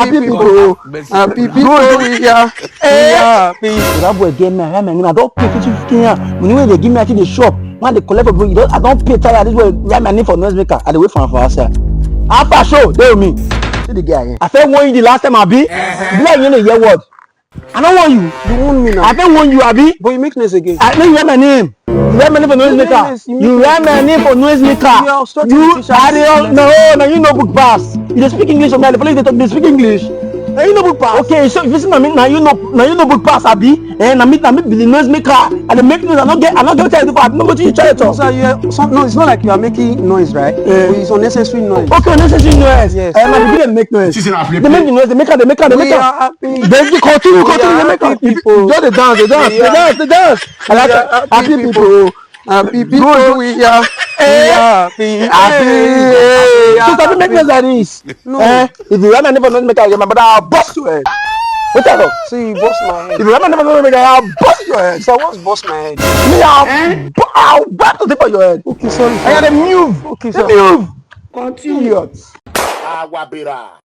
Happy people, happy people, we are happy. That boy get me, I don't pay 50 when they give me actually the shop, man they collect for bro. I don't pay tire. This way, write my name for noisemaker. I dey wait for outside. After show, they with me. See the guy here. I said warn you the last time I be. Be like you know hear word. I don't want you. You want me now? I don't want you, Abi. But you make noise again. I know you write my name. You write my name for noisemaker. You write my name for noisemaker. No, you know book pass. You dey speak English, or the police they speak English. Now you know book pass. Okay, so if you see me, now you know book pass, Abi. Na me be the noisemaker. I dey make noise. I not get tell you, but no go to you try to. No, it's not like you are making noise, right? It's unnecessary noise. Okay, unnecessary noise. Yes. My people make noise. They make the noise. They make her. We are happy. They continue. They make her. People. Just the dance. I like happy people. Happy people, we are happy. So can you make noise like this? No. If you run and never know make I remember that I'll bust your head. What the hell? See, you bust my head. If you run and never know make I'll bust your head. So what's bust my head? Me I'll bust the tip of your head. Okay, sorry. I gotta move. Okay, Let sorry. me move. Continue. Aguabira.